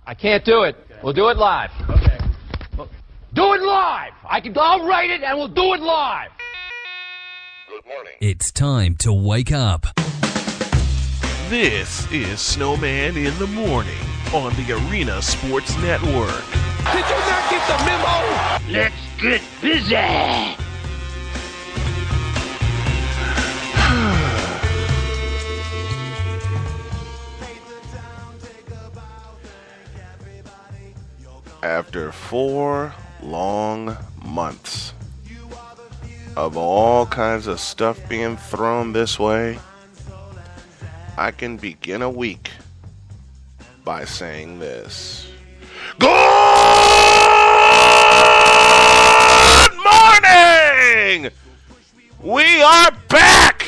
I can't do it. Okay. We'll do it live. Okay. Do it live! I'll write it and we'll do it live! Good morning. It's time to wake up. This is Snowman in the Morning on the Arena Sports Network. Did you not get the memo? Let's get busy! After 4 long months of all kinds of stuff being thrown this way, I can begin a week by saying this. Good morning! We are back!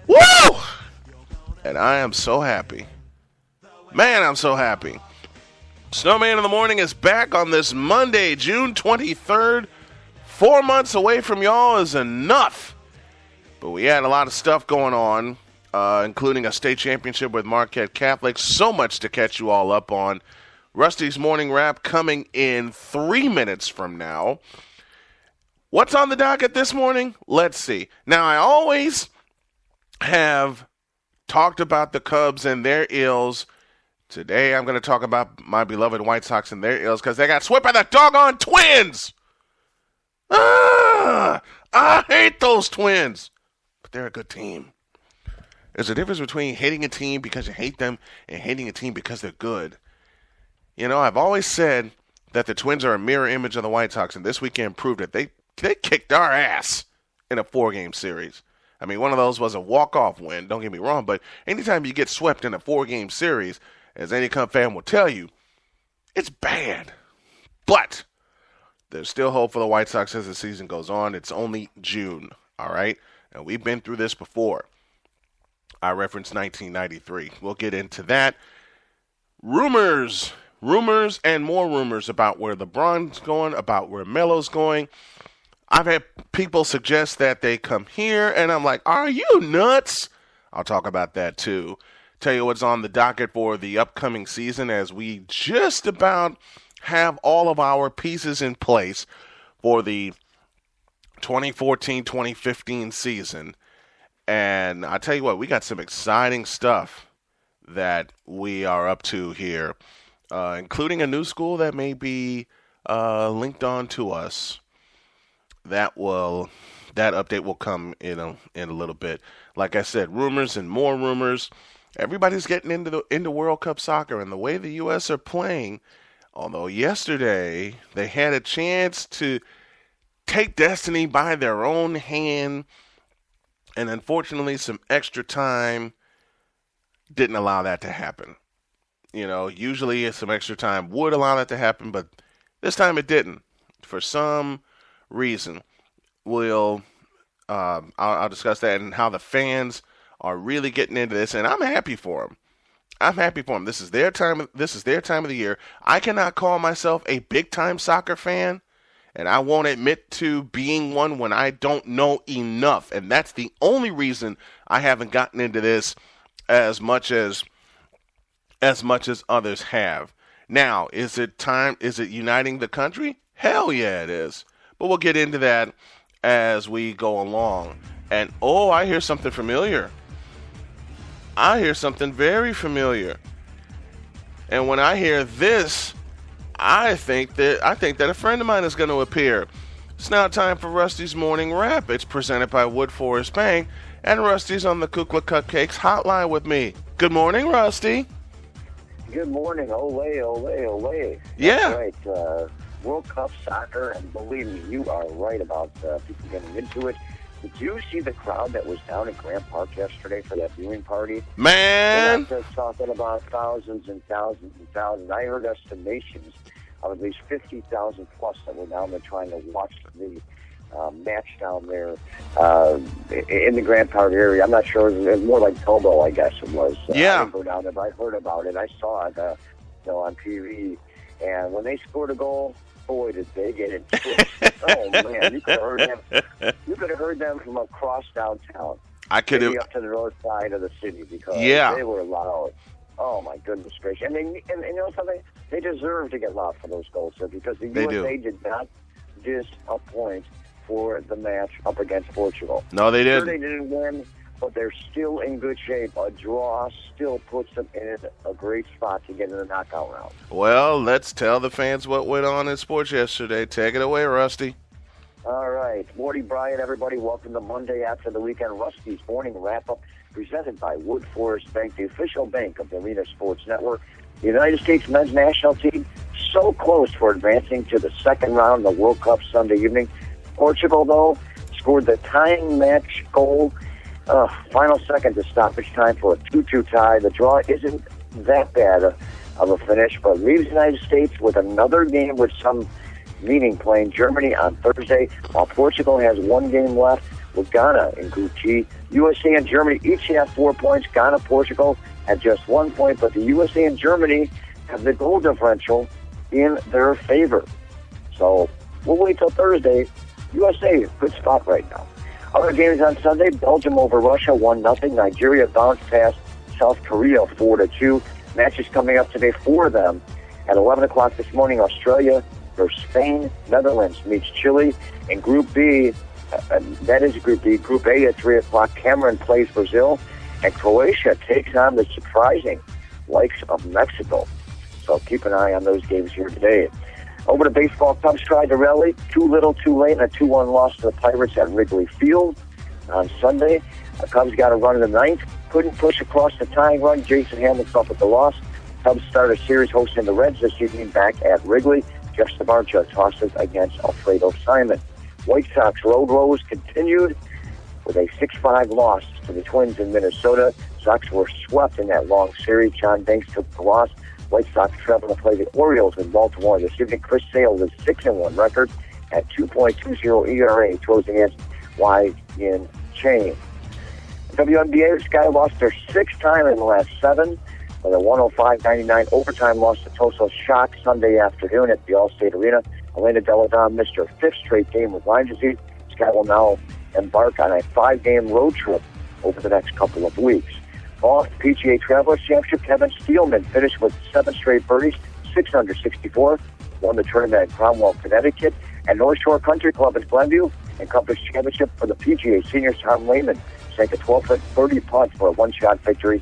Woo! And I am so happy. Man, I'm so happy. Snowman in the Morning is back on this Monday, June 23rd. 4 months away from y'all is enough. But we had a lot of stuff going on, including a state championship with Marquette Catholic. So much to catch you all up on. Rusty's Morning Wrap coming in 3 minutes from now. What's on the docket this morning? Let's see. Now, I always have talked about the Cubs and their ills. Today, I'm going to talk about my beloved White Sox and their ills because they got swept by the doggone Twins. I hate those Twins, but they're a good team. There's a difference between hating a team because you hate them and hating a team because they're good. You know, I've always said that the Twins are a mirror image of the White Sox, and this weekend proved it. They kicked our ass in a 4-game series. I mean, one of those was a walk-off win, don't get me wrong, but anytime you get swept in a 4-game series, as any Cub fan will tell you, it's bad. But there's still hope for the White Sox as the season goes on. It's only June, all right? And we've been through this before. I referenced 1993. We'll get into that. Rumors, and more rumors about where LeBron's going, about where Melo's going. I've had people suggest that they come here, and I'm like, are you nuts? I'll talk about that too. Tell you what's on the docket for the upcoming season as we just about have all of our pieces in place for the 2014-2015 season. And I tell you what, we got some exciting stuff that we are up to here, including a new school that may be linked on to us. That update will come in a little bit. Like I said, rumors and more rumors. Everybody's getting into World Cup soccer, and the way the U.S. are playing, although yesterday they had a chance to take destiny by their own hand, and unfortunately some extra time didn't allow that to happen. You know, usually some extra time would allow that to happen, but this time it didn't. For some reason, I'll discuss that and how the fans are really getting into this, and I'm happy for them. This is their time. This is their time of the year. I cannot call myself a big-time soccer fan, and I won't admit to being one when I don't know enough. And that's the only reason I haven't gotten into this as much as others have. Now, is it time? Is it uniting the country? Hell yeah, it is. But we'll get into that as we go along. And I hear something familiar. I hear something very familiar. And when I hear this, I think that a friend of mine is going to appear. It's now time for Rusty's Morning Wrap. It's presented by Wood Forest Bank, and Rusty's on the Kukla Cupcakes hotline with me. Good morning, Rusty. Good morning. Ole, ole, ole. Yeah. That's right. World Cup soccer, and believe me, you are right about people getting into it. Did you see the crowd that was down at Grant Park yesterday for that viewing party? Man! They're talking about thousands and thousands and thousands. I heard estimations of at least 50,000 plus that were down there trying to watch the match down there in the Grant Park area. I'm not sure. It was more like Tobo, I guess it was. Yeah. I didn't go down there, but I heard about it. I saw it on TV. And when they scored a goal, boy, did they get it. Oh, man, you could have heard them from across downtown. I could have up to the north side of the city because Yeah. they were loud. Oh, my goodness gracious. And you know something? They deserve to get lost for those goals, sir, because the USA did not disappoint for the match up against Portugal. No, they didn't. Sure, they didn't win, but they're still in good shape. A draw still puts them in a great spot to get in the knockout round. Well, let's tell the fans what went on in sports yesterday. Take it away, Rusty. All right. Morty Bryant, everybody. Welcome to Monday after the weekend. Rusty's morning wrap-up presented by Wood Forest Bank, the official bank of the Arena Sports Network. The United States men's national team so close for advancing to the second round of the World Cup Sunday evening. Portugal, though, scored the tying match goal, final second to stoppage time for a 2-2 tie. The draw isn't that bad of a finish, but leaves the United States with another game with some meaning playing Germany on Thursday, while Portugal has one game left with Ghana in Group G. USA and Germany each have 4 points. Ghana, Portugal at just 1 point, but the USA and Germany have the goal differential in their favor. So we'll wait till Thursday. USA, good spot right now. Other games on Sunday, Belgium over Russia, 1-0. Nigeria bounced past South Korea, 4-2. Matches coming up today for them. At 11 o'clock this morning, Australia versus Spain. Netherlands meets Chile. In Group B, that is Group B. Group A at 3 o'clock, Cameroon plays Brazil. And Croatia takes on the surprising likes of Mexico. So keep an eye on those games here today. Over to baseball, Cubs tried to rally. Too little, too late, and a 2-1 loss to the Pirates at Wrigley Field on Sunday. The Cubs got a run in the ninth. Couldn't push across the tying run. Jason Hammond suffered the loss. Cubs start a series hosting the Reds this evening back at Wrigley. Jeff Samardzija tosses against Alfredo Simon. White Sox road woes continued with a 6-5 loss to the Twins in Minnesota. Sox were swept in that long series. John Banks took the loss. White Sox travel to play the Orioles in Baltimore this evening. Chris Sale with a 6-1 record at 2.20 ERA, throws against Wai Yin Chang. WNBA, the Sky lost their sixth time in the last 7 with a 105-99 overtime loss to Tulsa Shock Sunday afternoon at the Allstate Arena. Elena Delle Donne missed her 5th straight game with Lyme disease. Sky will now embark on a 5-game road trip over the next couple of weeks. Off the PGA Travelers Championship, Kevin Steelman finished with 7 straight birdies, 6 under 64, won the tournament at Cromwell, Connecticut, and North Shore Country Club in Glenview encompassed championship for the PGA seniors. Tom Lehman sank a 12-foot birdie putt for a one-shot victory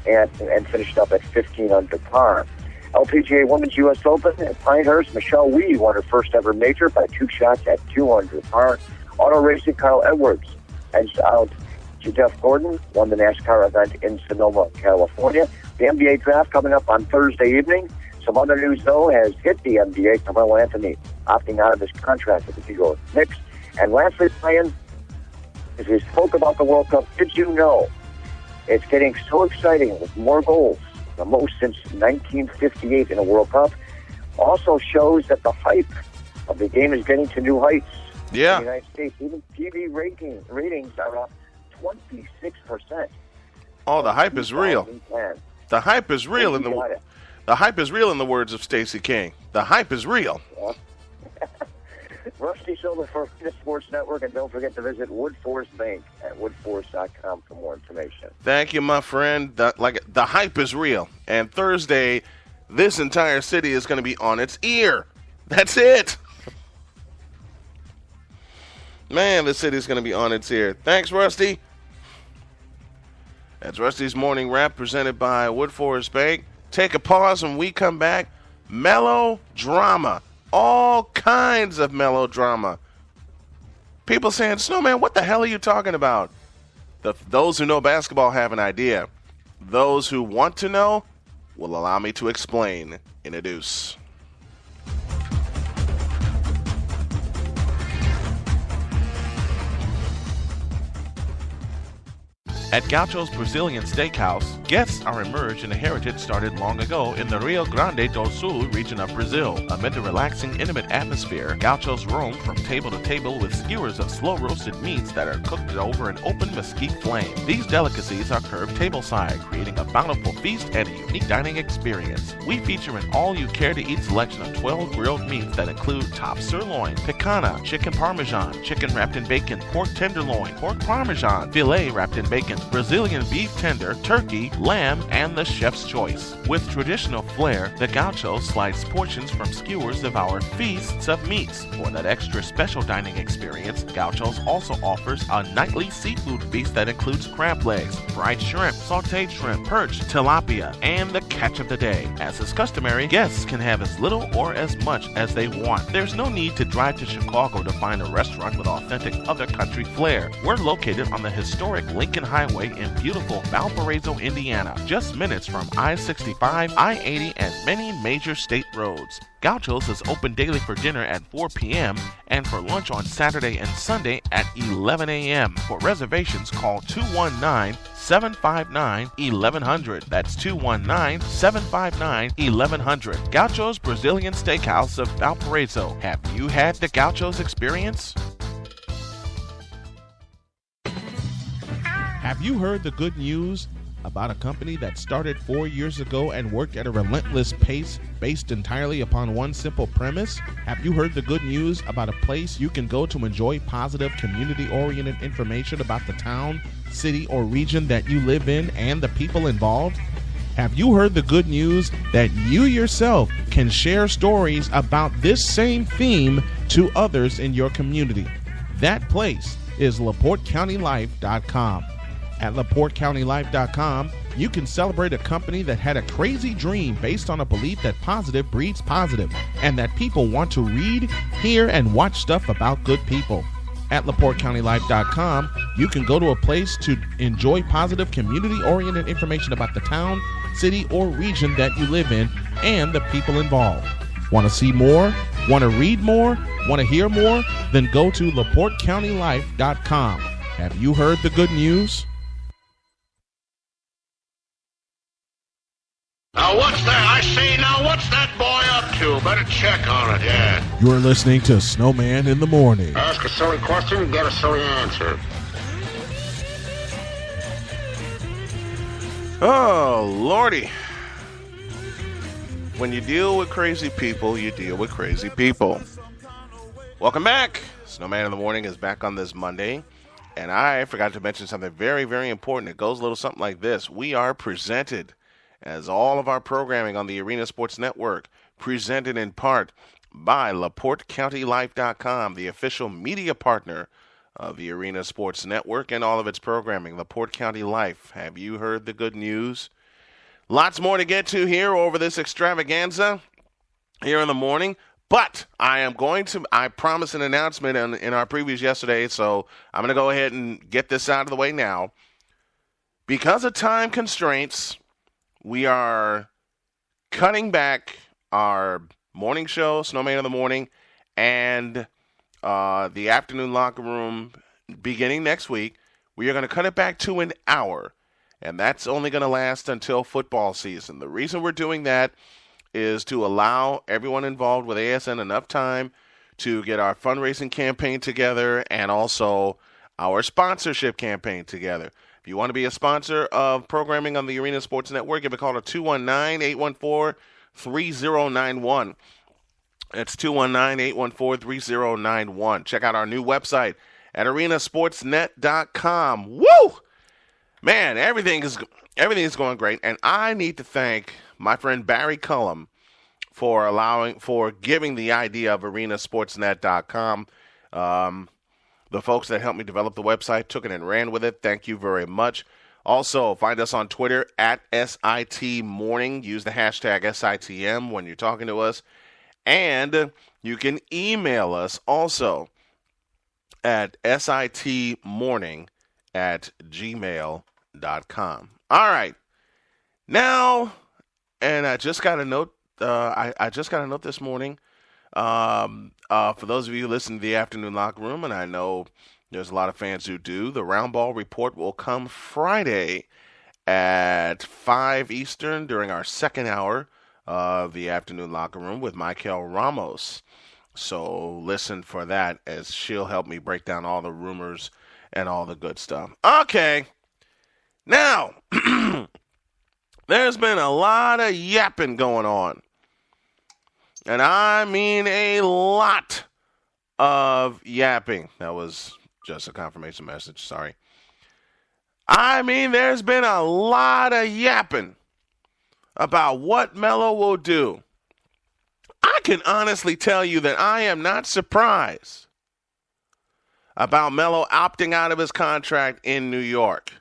and finished up at 15 under par. LPGA Women's U.S. Open at Pinehurst, Michelle Wie won her first ever major by 2 shots at 2 under par. Auto racing, Carl Edwards edged out to Jeff Gordon, won the NASCAR event in Sonoma, California. The NBA draft coming up on Thursday evening. Some other news, though, has hit the NBA. Carmelo Anthony opting out of his contract with the New York Knicks. And lastly, Brian, as we spoke about the World Cup, did you know it's getting so exciting with more goals, the most since 1958 in a World Cup? Also shows that the hype of the game is getting to new heights. Yeah. In the United States, even TV ratings are up 26%. Oh, the hype is real. The hype is real the hype is real in the words of Stacey King. The hype is real. Yeah. Rusty Silver for the Sports Network, and don't forget to visit Wood Forest Bank at woodforest.com for more information. Thank you, my friend. The hype is real. And Thursday, this entire city is going to be on its ear. That's it. Man, the city's going to be on its ear. Thanks, Rusty. That's Rusty's Morning Wrap presented by Wood Forest Bank. Take a pause when we come back. Melodrama. All kinds of melodrama. People saying, Snowman, what the hell are you talking about? Those who know basketball have an idea. Those who want to know will allow me to explain in a deuce. At Gaucho's Brazilian Steakhouse, guests are immersed in a heritage started long ago in the Rio Grande do Sul region of Brazil. Amid the relaxing, intimate atmosphere, Gauchos roam from table to table with skewers of slow-roasted meats that are cooked over an open mesquite flame. These delicacies are served tableside, creating a bountiful feast and a unique dining experience. We feature an all-you-care-to-eat selection of 12 grilled meats that include top sirloin, picanha, chicken parmesan, chicken wrapped in bacon, pork tenderloin, pork parmesan, filet wrapped in bacon, Brazilian beef tender, turkey, lamb, and the chef's choice. With traditional flair, the Gauchos slice portions from skewers of our feasts of meats. For that extra special dining experience, Gauchos also offers a nightly seafood feast that includes crab legs, fried shrimp, sauteed shrimp, perch, tilapia, and the catch of the day. As is customary, guests can have as little or as much as they want. There's no need to drive to Chicago to find a restaurant with authentic other country flair. We're located on the historic Lincoln Highway in beautiful Valparaiso, Indiana, just minutes from I-65, I-80, and many major state roads. Gauchos is open daily for dinner at 4 p.m. and for lunch on Saturday and Sunday at 11 a.m. For reservations, call 219-759-1100. That's 219-759-1100. Gauchos Brazilian Steakhouse of Valparaiso. Have you had the Gauchos experience? Have you heard the good news about a company that started 4 years ago and worked at a relentless pace based entirely upon one simple premise? Have you heard the good news about a place you can go to enjoy positive, community-oriented information about the town, city, or region that you live in and the people involved? Have you heard the good news that you yourself can share stories about this same theme to others in your community? That place is LaPorteCountyLife.com. At LaPorteCountyLife.com, you can celebrate a company that had a crazy dream based on a belief that positive breeds positive and that people want to read, hear, and watch stuff about good people. At LaPorteCountyLife.com, you can go to a place to enjoy positive, community-oriented information about the town, city, or region that you live in and the people involved. Want to see more? Want to read more? Want to hear more? Then go to LaPorteCountyLife.com. Have you heard the good news? Now what's that? I say, now what's that boy up to? Better check on it, yeah. You're listening to Snowman in the Morning. Ask a silly question and get a silly answer. Oh, Lordy. When you deal with crazy people, you deal with crazy people. Welcome back. Snowman in the Morning is back on this Monday. And I forgot to mention something very, very important. It goes a little something like this. We are presented, as all of our programming on the Arena Sports Network, presented in part by LaPorteCountyLife.com, the official media partner of the Arena Sports Network and all of its programming. LaPorte County Life. Have you heard the good news? Lots more to get to here over this extravaganza here in the morning. But I promised an announcement in our previews yesterday, so I'm going to go ahead and get this out of the way now. Because of time constraints, we are cutting back our morning show, Snowman in the Morning, and the afternoon locker room beginning next week. We are going to cut it back to an hour, and that's only going to last until football season. The reason we're doing that is to allow everyone involved with ASN enough time to get our fundraising campaign together and also our sponsorship campaign together. If you want to be a sponsor of programming on the Arena Sports Network, give a call to 219-814-3091. That's 219-814-3091. Check out our new website at arenasportsnet.com. Woo! Man, everything is going great, and I need to thank my friend Barry Cullum for giving the idea of arenasportsnet.com. The folks that helped me develop the website took it and ran with it. Thank you very much. Also, find us on Twitter at SITMorning. Use the hashtag SITM when you're talking to us. And you can email us also at sitmorning@gmail.com. All right. Now, and I just got a note. I just got a note this morning. For those of you who listen to the Afternoon Locker Room, and I know there's a lot of fans who do, the Round Ball Report will come Friday at 5 Eastern during our second hour of the Afternoon Locker Room with Michael Ramos. So listen for that, as she'll help me break down all the rumors and all the good stuff. Okay. Now, there's been a lot of yapping going on. And I mean a lot of yapping. That was just a confirmation message. Sorry. I mean, there's been a lot of yapping about what Melo will do. I can honestly tell you that I am not surprised about Melo opting out of his contract in New York,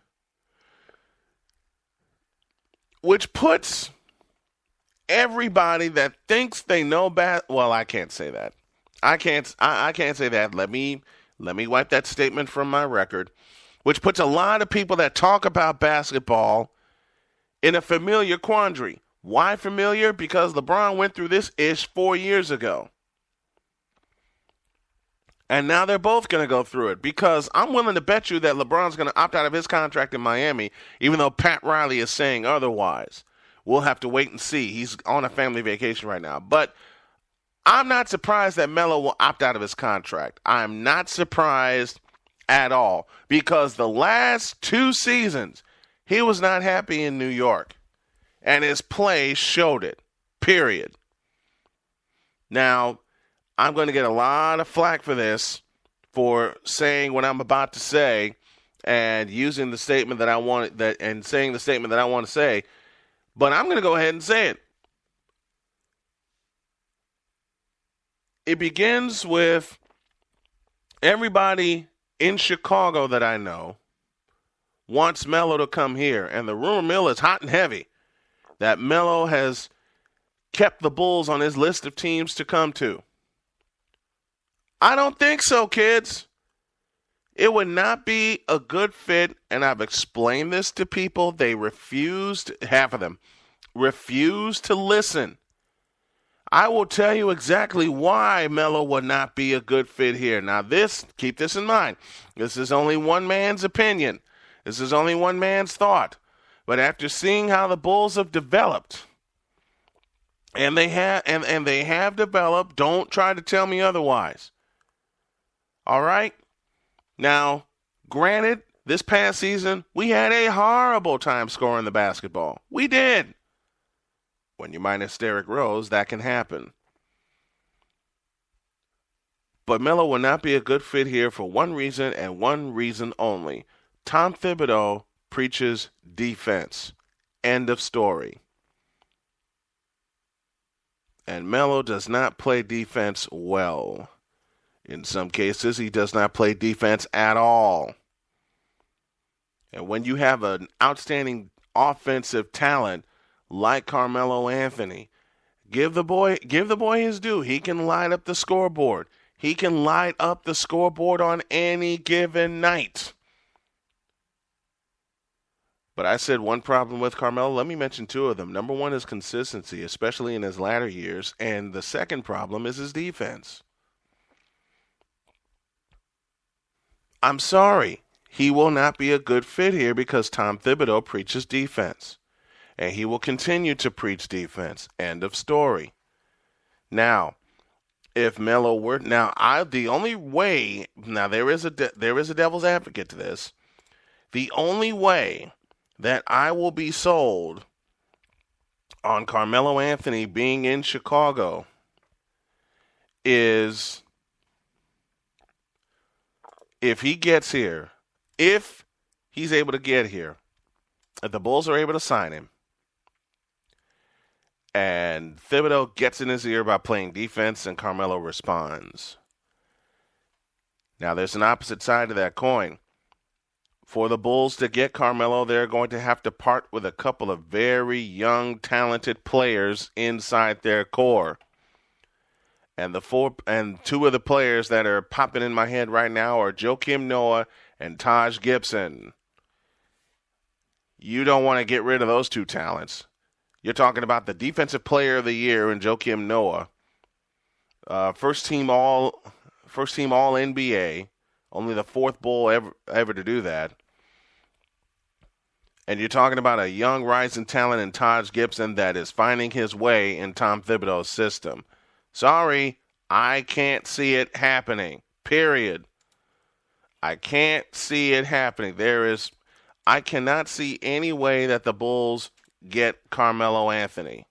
which puts everybody that thinks they know well, I can't say that. I can't say that. Let me wipe that statement from my record, which puts a lot of people that talk about basketball in a familiar quandary. Why familiar? Because LeBron went through this ish 4 years ago. And now they're both going to go through it, because I'm willing to bet you that LeBron's going to opt out of his contract in Miami, even though Pat Riley is saying otherwise. We'll have to wait and see. He's on a family vacation right now. But I'm not surprised that Melo will opt out of his contract. I'm not surprised at all, because the last 2 seasons, he was not happy in New York, and his play showed it, period. Now, I'm going to get a lot of flack for this, for saying what I'm about to say and using the statement that I want and saying the statement that I want to say, but I'm going to go ahead and say it. It begins with everybody in Chicago that I know wants Melo to come here, and the rumor mill is hot and heavy that Melo has kept the Bulls on his list of teams to come to. I don't think so, kids. It would not be a good fit, and I've explained this to people. They refused, half of them, refused to listen. I will tell you exactly why Melo would not be a good fit here. Now keep this in mind. This is only one man's opinion. This is only one man's thought. But after seeing how the Bulls have developed, and they have developed, don't try to tell me otherwise. All right? Now, granted, this past season, we had a horrible time scoring the basketball. We did. When you minus Derrick Rose, that can happen. But Melo will not be a good fit here for one reason, and one reason only. Tom Thibodeau preaches defense. End of story. And Melo does not play defense well. In some cases, he does not play defense at all. And when you have an outstanding offensive talent like Carmelo Anthony, give the boy his due. He can light up the scoreboard. He can light up the scoreboard on any given night. But I said one problem with Carmelo. Let me mention 2 of them. Number 1 is consistency, especially in his latter years. And the second problem is his defense. I'm sorry. He will not be a good fit here because Tom Thibodeau preaches defense. And he will continue to preach defense. End of story. Now, if Melo were the only way, now there is a devil's advocate to this. The only way that I will be sold on Carmelo Anthony being in Chicago is if he gets here, if he's able to get here, if the Bulls are able to sign him, and Thibodeau gets in his ear by playing defense and Carmelo responds. Now, there's an opposite side to that coin. For the Bulls to get Carmelo, they're going to have to part with a couple of very young, talented players inside their core. And 2 of the players that are popping in my head right now are Joakim Noah and Taj Gibson. You don't want to get rid of those 2 talents. You're talking about the defensive player of the year in Joakim Noah, first team all NBA, only the 4th Bull ever to do that. And you're talking about a young rising talent in Taj Gibson that is finding his way in Tom Thibodeau's system. Sorry, I can't see it happening. Period. I can't see it happening. I cannot see any way that the Bulls get Carmelo Anthony.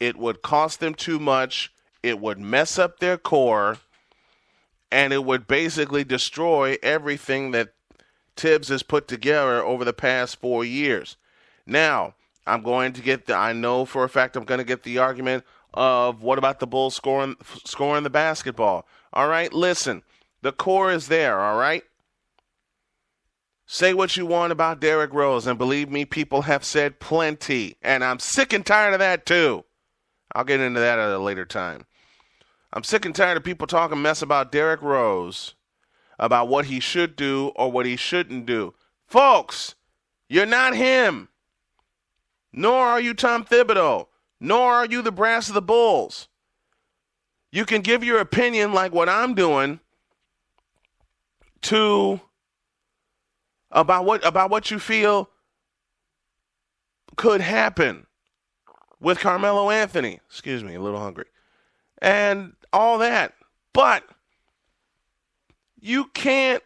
It would cost them too much. It would mess up their core. And it would basically destroy everything that Tibbs has put together over the past 4 years. Now, I'm going to get I know for a fact I'm going to get the argument of what about the Bulls scoring the basketball? All right, listen, the core is there, all right? Say what you want about Derrick Rose, and believe me, people have said plenty, and I'm sick and tired of that too. I'll get into that at a later time. I'm sick and tired of people talking mess about Derrick Rose, about what he should do or what he shouldn't do. Folks, you're not him. Nor are you Tom Thibodeau. Nor are you the brass of the Bulls. You can give your opinion like what I'm doing about what you feel could happen with Carmelo Anthony. Excuse me, a little hungry. And all that. But you can't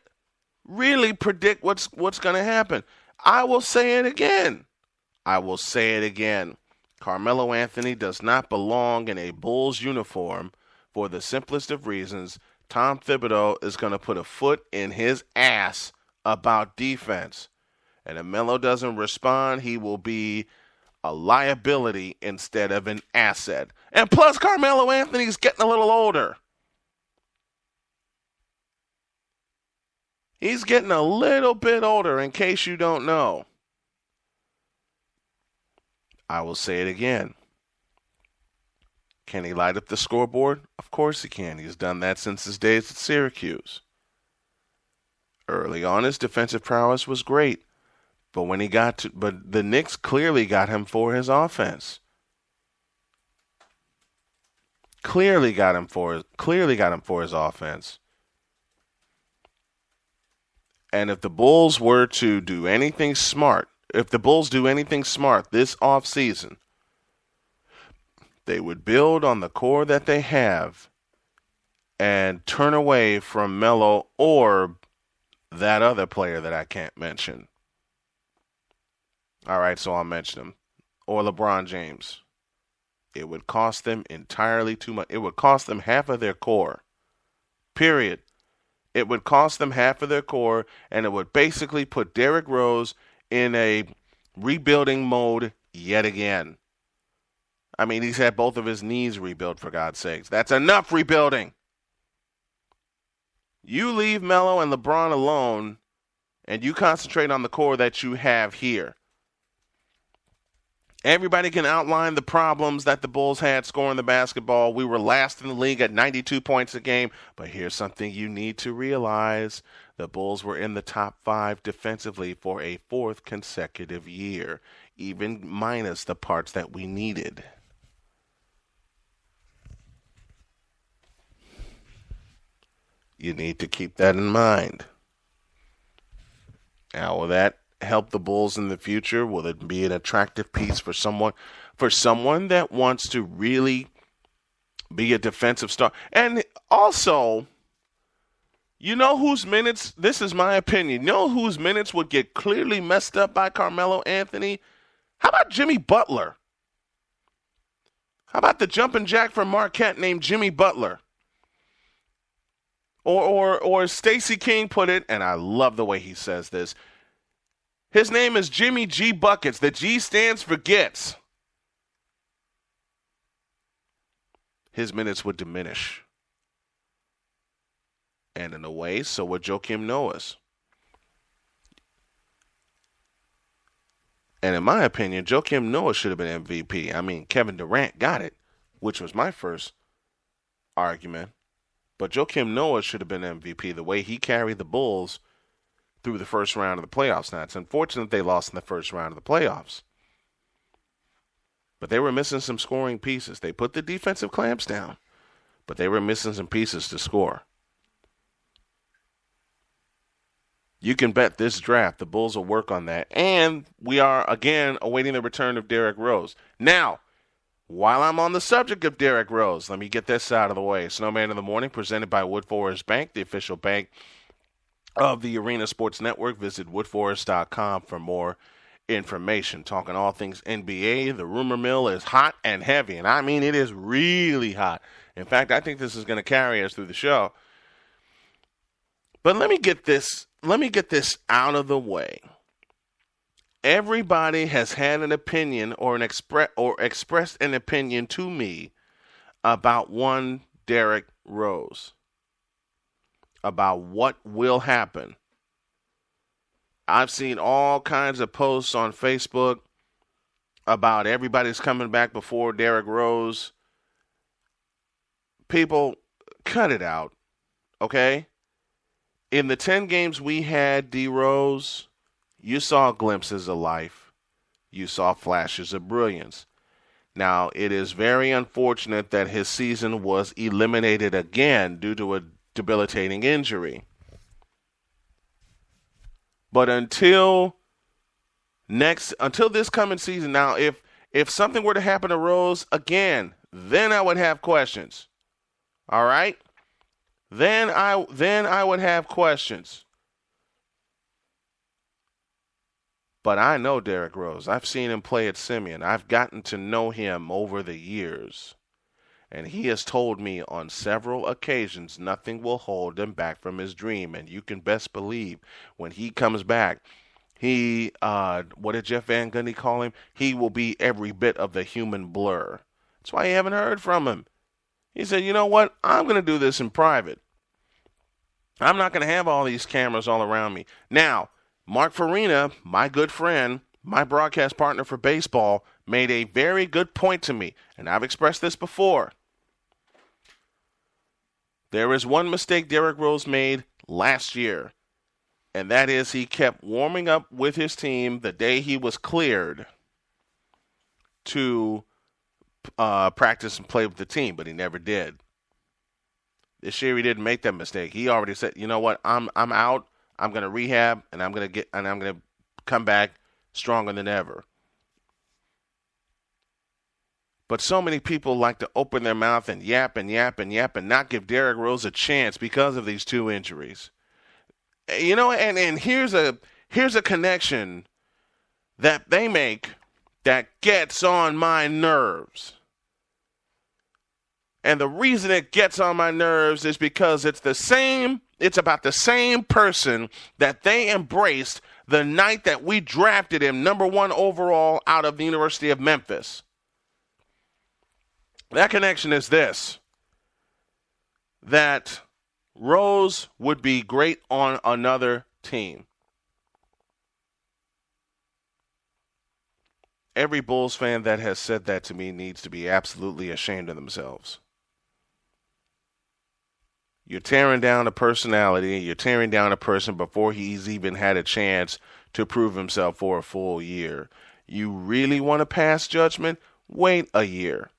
really predict what's going to happen. I will say it again. Carmelo Anthony does not belong in a Bulls uniform for the simplest of reasons. Tom Thibodeau is going to put a foot in his ass about defense. And if Melo doesn't respond, he will be a liability instead of an asset. And plus, Carmelo Anthony's getting a little older. He's getting a little bit older, in case you don't know. I will say it again. Can he light up the scoreboard? Of course he can. He's done that since his days at Syracuse. Early on, his defensive prowess was great. But but the Knicks clearly got him for his offense. Clearly got him for his offense. And if the Bulls were to do anything smart, this offseason, they would build on the core that they have and turn away from Melo or that other player that I can't mention. All right, so I'll mention him. Or LeBron James. It would cost them entirely too much. It would cost them half of their core. Period. It would cost them half of their core, and it would basically put Derrick Rose in a rebuilding mode yet again. I mean, he's had both of his knees rebuilt, for God's sakes. That's enough rebuilding. You leave Melo and LeBron alone, and you concentrate on the core that you have here. Everybody can outline the problems that the Bulls had scoring the basketball. We were last in the league at 92 points a game. But here's something you need to realize. The Bulls were in the top 5 defensively for a 4th consecutive year, even minus the parts that we needed. You need to keep that in mind. Now, will that help the Bulls in the future? Will it be an attractive piece for someone that wants to really be a defensive star? And also, you know whose minutes, this is my opinion, you know whose minutes would get clearly messed up by Carmelo Anthony? How about Jimmy Butler? How about the jumping jack from Marquette named Jimmy Butler? Or Stacey King put it, and I love the way he says this, his name is Jimmy G. Buckets. The G stands for gets. His minutes would diminish. And in a way, so would Joakim Noah's. And in my opinion, Joakim Noah should have been MVP. I mean, Kevin Durant got it, which was my first argument. But Joakim Noah should have been MVP the way he carried the Bulls through the first round of the playoffs. Now, it's unfortunate they lost in the first round of the playoffs. But they were missing some scoring pieces. They put the defensive clamps down, but they were missing some pieces to score. You can bet this draft the Bulls will work on that. And we are, again, awaiting the return of Derrick Rose. Now, while I'm on the subject of Derrick Rose, let me get this out of the way. Snowman in the Morning, presented by Woodforest Bank, the official bank of the Arena Sports Network. Visit woodforest.com for more information. Talking all things NBA, the rumor mill is hot and heavy, and I mean it is really hot. In fact, I think this is going to carry us through the show. But let me get this let me get this out of the way. Everybody has had an opinion or expressed an opinion to me about one Derrick Rose, about what will happen. I've seen all kinds of posts on Facebook about everybody's coming back before Derrick Rose. People, cut it out, okay? In the 10 games we had D. Rose, you saw glimpses of life. You saw flashes of brilliance. Now, it is very unfortunate that his season was eliminated again due to a debilitating injury. But until this coming season, now, if something were to happen to Rose again, then I would have questions. All right? Then I would have questions. But I know Derrick Rose. I've seen him play at Simeon. I've gotten to know him over the years. And he has told me on several occasions nothing will hold him back from his dream. And you can best believe when he comes back, he, what did Jeff Van Gundy call him? He will be every bit of the human blur. That's why you haven't heard from him. He said, you know what? I'm going to do this in private. I'm not going to have all these cameras all around me. Now, Mark Farina, my good friend, my broadcast partner for baseball, made a very good point to me, and I've expressed this before. There is one mistake Derrick Rose made last year, and that is he kept warming up with his team the day he was cleared to practice and play with the team, but he never did. This year he didn't make that mistake. He already said, you know what, I'm out. I'm going to rehab, and I'm going to come back stronger than ever. But so many people like to open their mouth and yap and yap and yap and not give Derrick Rose a chance because of these two injuries. You know, and here's a connection that they make that gets on my nerves. And the reason it gets on my nerves is because it's about the same person that they embraced the night that we drafted him number 1 overall out of the University of Memphis. That connection is this, that Rose would be great on another team. Every Bulls fan that has said that to me needs to be absolutely ashamed of themselves. You're tearing down a personality, you're tearing down a person before he's even had a chance to prove himself for a full year. You really want to pass judgment? Wait a year.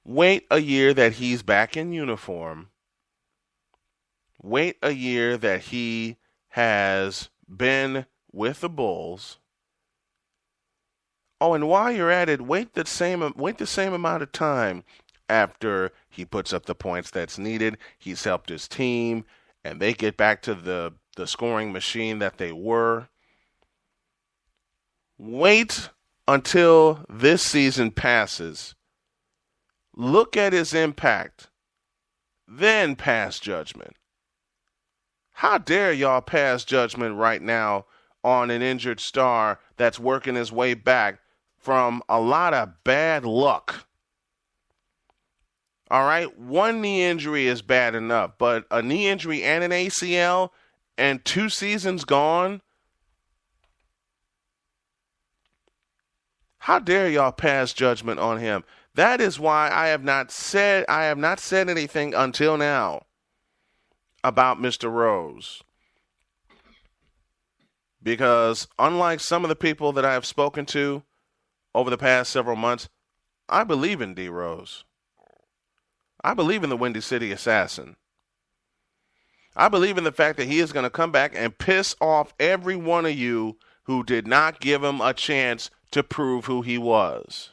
Wait a year that he's back in uniform. Wait a year that he has been with the Bulls. Oh, and while you're at it, wait the same amount of time after he puts up the points that's needed. He's helped his team, and they get back to the scoring machine that they were. Wait until this season passes. Look at his impact. Then pass judgment. How dare y'all pass judgment right now on an injured star that's working his way back from a lot of bad luck? All right, one knee injury is bad enough, but a knee injury and an ACL and 2 seasons gone? How dare y'all pass judgment on him? That is why I have not said anything until now about Mr. Rose. Because unlike some of the people that I have spoken to over the past several months, I believe in D. Rose. I believe in the Windy City Assassin. I believe in the fact that he is going to come back and piss off every one of you who did not give him a chance to prove who he was.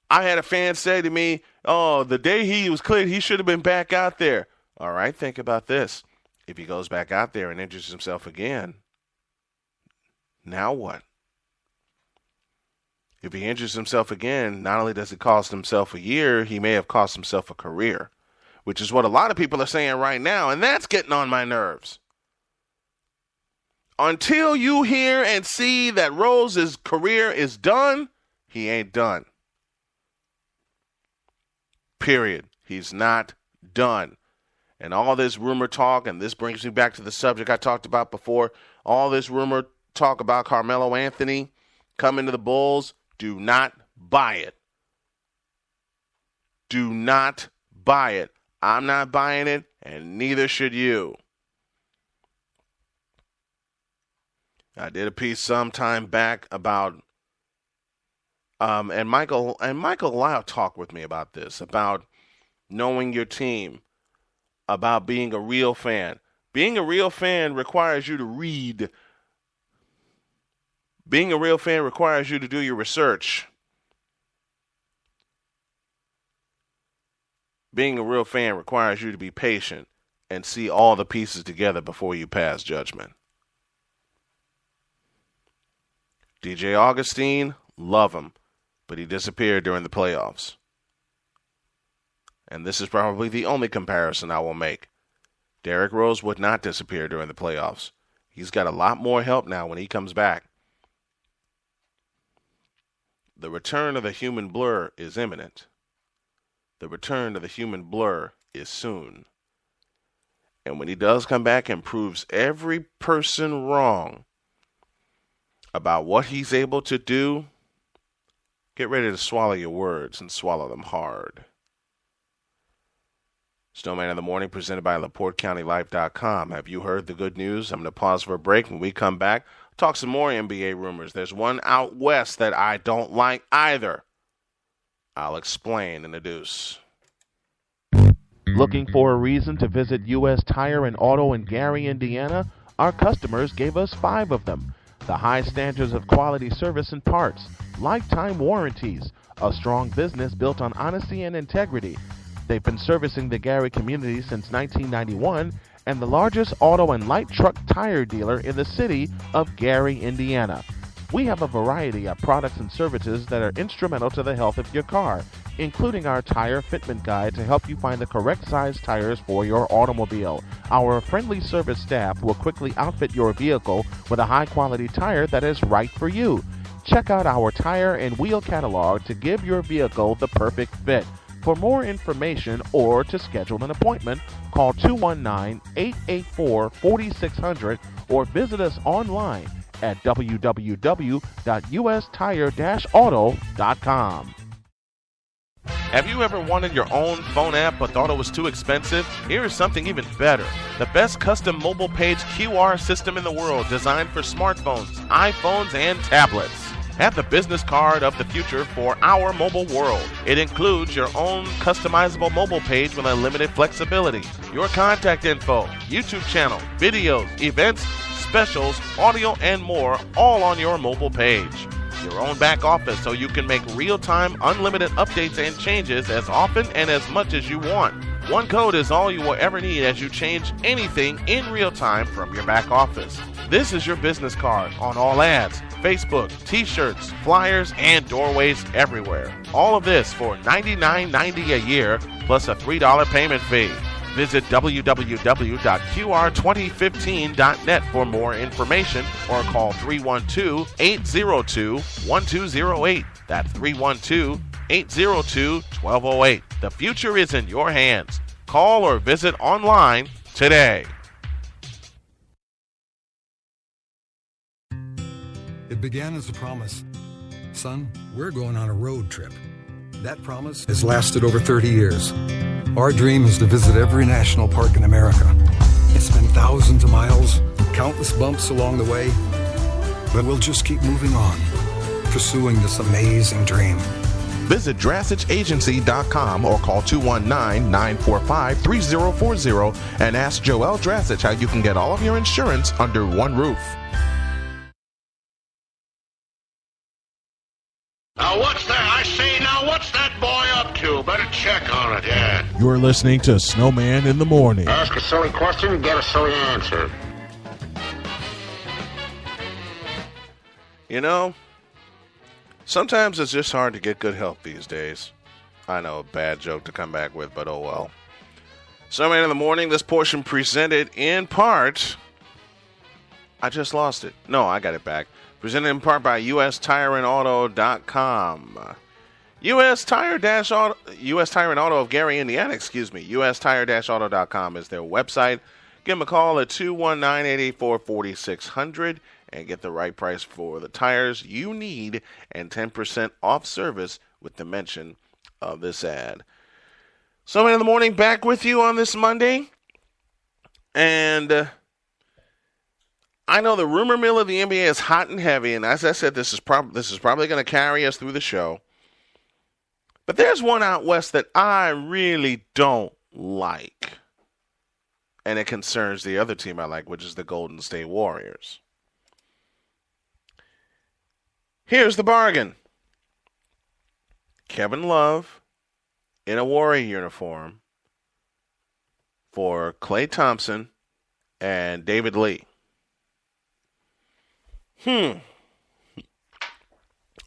I had a fan say to me, oh, the day he was cleared, he should have been back out there. All right, think about this. If he goes back out there and injures himself again, now what? If he injures himself again, not only does it cost himself a year, he may have cost himself a career. which is what a lot of people are saying right now, and that's getting on my nerves. Until you hear and see that Rose's career is done, he ain't done. Period. He's not done. And all this rumor talk, and this brings me back to the subject I talked about before, all this rumor talk about Carmelo Anthony coming to the Bulls, do not buy it. Do not buy it. I'm not buying it, and neither should you. I did a piece some time back about, and Michael Lyle talked with me about this, about knowing your team, about being a real fan. Being a real fan requires you to read. Being a real fan requires you to do your research. Being a real fan requires you to be patient and see all the pieces together before you pass judgment. DJ Augustine, love him, but he disappeared during the playoffs. And this is probably the only comparison I will make. Derrick Rose would not disappear during the playoffs. He's got a lot more help now when he comes back. The return of the human blur is imminent. The return of the human blur is soon. And when he does come back and proves every person wrong about what he's able to do, get ready to swallow your words and swallow them hard. Snowman in the Morning, presented by LaPorteCountyLife.com. Have you heard the good news? I'm going to pause for a break. When we come back, talk some more NBA rumors. There's one out west that I don't like either. I'll explain in the deuce. Looking for a reason to visit U.S. Tire and Auto in Gary, Indiana? Our customers gave us 5 of them. The high standards of quality service and parts, lifetime warranties, a strong business built on honesty and integrity. They've been servicing the Gary community since 1991 and the largest auto and light truck tire dealer in the city of Gary, Indiana. We have a variety of products and services that are instrumental to the health of your car, including our tire fitment guide to help you find the correct size tires for your automobile. Our friendly service staff will quickly outfit your vehicle with a high-quality tire that is right for you. Check out our tire and wheel catalog to give your vehicle the perfect fit. For more information or to schedule an appointment, call 219-884-4600 or visit us online at www.ustire-auto.com. Have you ever wanted your own phone app but thought it was too expensive? Here is something even better. The best custom mobile page QR system in the world, designed for smartphones, iPhones, and tablets. Have the business card of the future for our mobile world. It includes your own customizable mobile page with unlimited flexibility, your contact info, YouTube channel, videos, events, specials, audio, and more, all on your mobile page. Your own back office so you can make real-time, unlimited updates and changes as often and as much as you want. One code is all you will ever need as you change anything in real time from your back office. This is your business card on all ads, Facebook, t-shirts, flyers, and doorways everywhere. All of this for $99.90 a year plus a $3 payment fee. Visit www.qr2015.net for more information or call 312-802-1208. That's 312-802-1208. The future is in your hands. Call or visit online today. It began as a promise. Son, we're going on a road trip. That promise has lasted over 30 years. Our dream is to visit every national park in America. It's been thousands of miles, countless bumps along the way, but we'll just keep moving on, pursuing this amazing dream. Visit DrassichAgency.com or call 219-945-3040 and ask Joel Drassich how you can get all of your insurance under one roof. Now what's that? I say, now what's that boy up to? Better check on it, yeah. You're listening to Snowman in the Morning. Ask a silly question, get a silly answer. You know, sometimes it's just hard to get good help these days. I know, a bad joke to come back with, but oh well. Snowman in the Morning, this portion presented in part... I just lost it. No, I got it back. Presented in part by USTireandAuto.com. US Tire and Auto of Gary, Indiana, USTire-Auto.com is their website. Give them a call at 219-884-4600 and get the right price for the tires you need and 10% off service with the mention of this ad. So in the morning, back with you on this Monday. And I know the rumor mill of the NBA is hot and heavy, and as I said, this is probably going to carry us through the show. But there's one out west that I really don't like, and it concerns the other team I like, which is the Golden State Warriors. Here's the bargain. Kevin Love in a Warrior uniform for Klay Thompson and David Lee.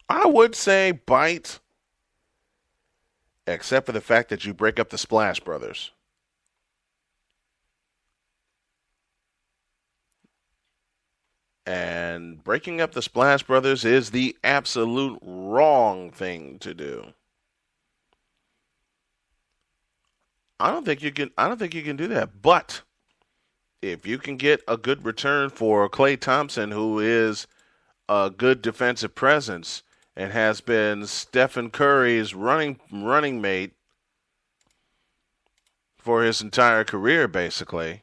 I would say bite, except for the fact that you break up the Splash Brothers. And breaking up the Splash Brothers is the absolute wrong thing to do. I don't think you can do that. But if you can get a good return for Klay Thompson, who is a good defensive presence and has been Stephen Curry's running mate for his entire career, basically,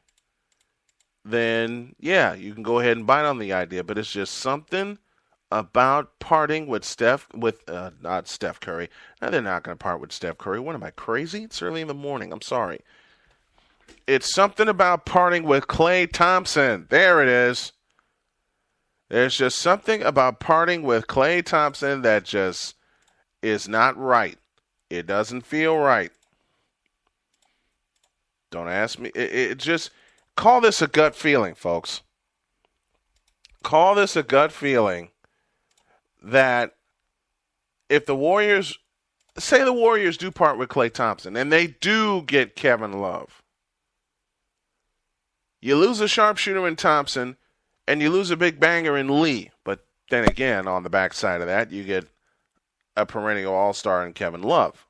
then yeah, you can go ahead and bite on the idea. But it's just something about parting with not Steph Curry. No, they're not going to part with Steph Curry. What am I, crazy? It's early in the morning. I'm sorry. It's something about parting with Klay Thompson. There it is. There's just something about parting with Klay Thompson that just is not right. It doesn't feel right. Don't ask me. It just, call this a gut feeling, folks. Call this a gut feeling that if the Warriors, say the Warriors do part with Klay Thompson, and they do get Kevin Love, you lose a sharpshooter in Thompson, and you lose a big banger in Lee. But then again, on the backside of that, you get a perennial all-star in Kevin Love,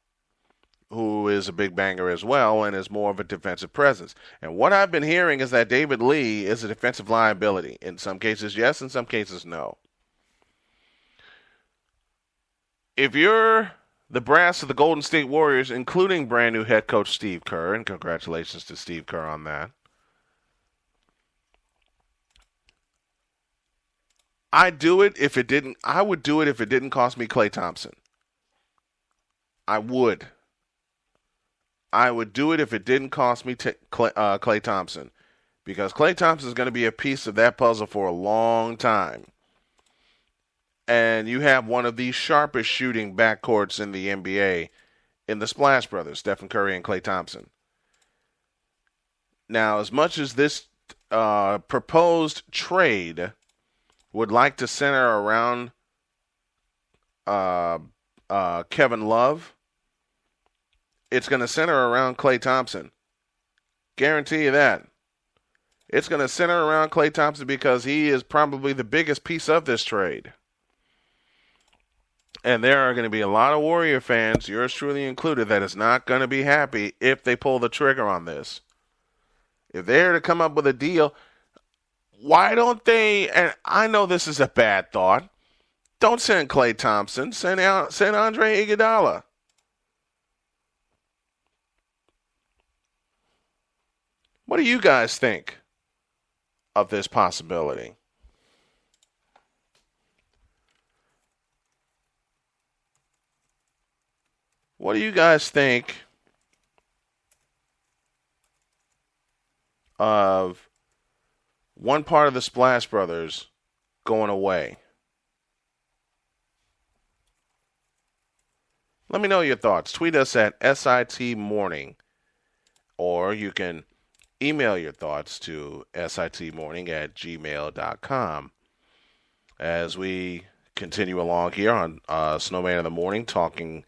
who is a big banger as well and is more of a defensive presence. And what I've been hearing is that David Lee is a defensive liability. In some cases, yes. In some cases, no. If you're the brass of the Golden State Warriors, including brand new head coach Steve Kerr, and congratulations to Steve Kerr on that, I would do it if it didn't cost me Klay Thompson. I would do it if it didn't cost me Klay Thompson, because Klay Thompson is going to be a piece of that puzzle for a long time. And you have one of the sharpest shooting backcourts in the NBA in the Splash Brothers, Stephen Curry and Klay Thompson. Now, as much as this proposed trade would like to center around Kevin Love, it's going to center around Klay Thompson. Guarantee you that. It's going to center around Klay Thompson because he is probably the biggest piece of this trade. And there are going to be a lot of Warrior fans, yours truly included, that is not going to be happy if they pull the trigger on this. If they're to come up with a deal, why don't they, and I know this is a bad thought, don't send Klay Thompson, send Andre Iguodala. What do you guys think of this possibility? What do you guys think of one part of the Splash Brothers going away? Let me know your thoughts. Tweet us at SIT Morning, or you can email your thoughts to sitmorning@gmail.com. As we continue along here on Snowman in the Morning, talking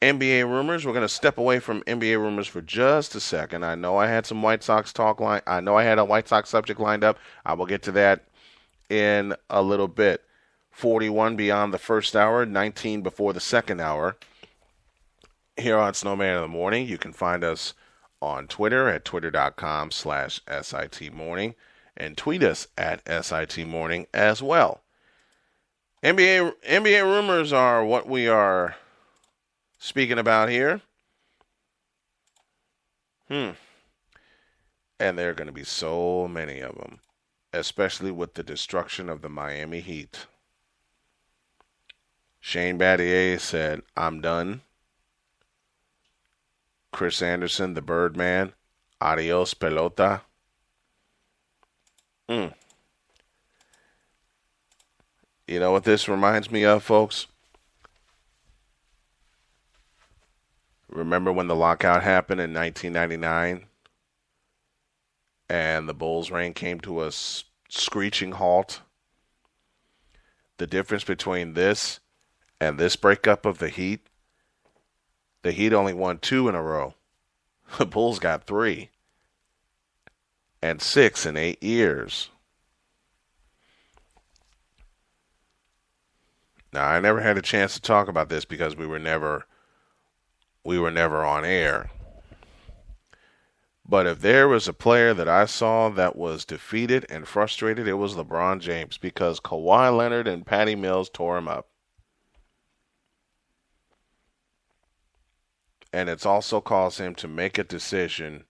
NBA rumors. We're going to step away from NBA rumors for just a second. I know I had some White Sox talk I know I had a White Sox subject lined up. I will get to that in a little bit. 41 beyond the first hour, 19 before the second hour. Here on Snowman in the Morning, you can find us on Twitter at twitter.com/SITmorning and tweet us at SITmorning as well. NBA rumors are what we are speaking about here. And there are going to be so many of them, especially with the destruction of the Miami Heat. Shane Battier said, "I'm done." Chris Anderson, the Birdman, adios pelota. You know what this reminds me of, folks? Remember when the lockout happened in 1999 and the Bulls' reign came to a screeching halt? The difference between this and this breakup of the Heat only won 2 in a row. The Bulls got 3 and 6 in 8 years. Now, I never had a chance to talk about this because we were never on air. But if there was a player that I saw that was defeated and frustrated, it was LeBron James, because Kawhi Leonard and Patty Mills tore him up. And it's also caused him to make a decision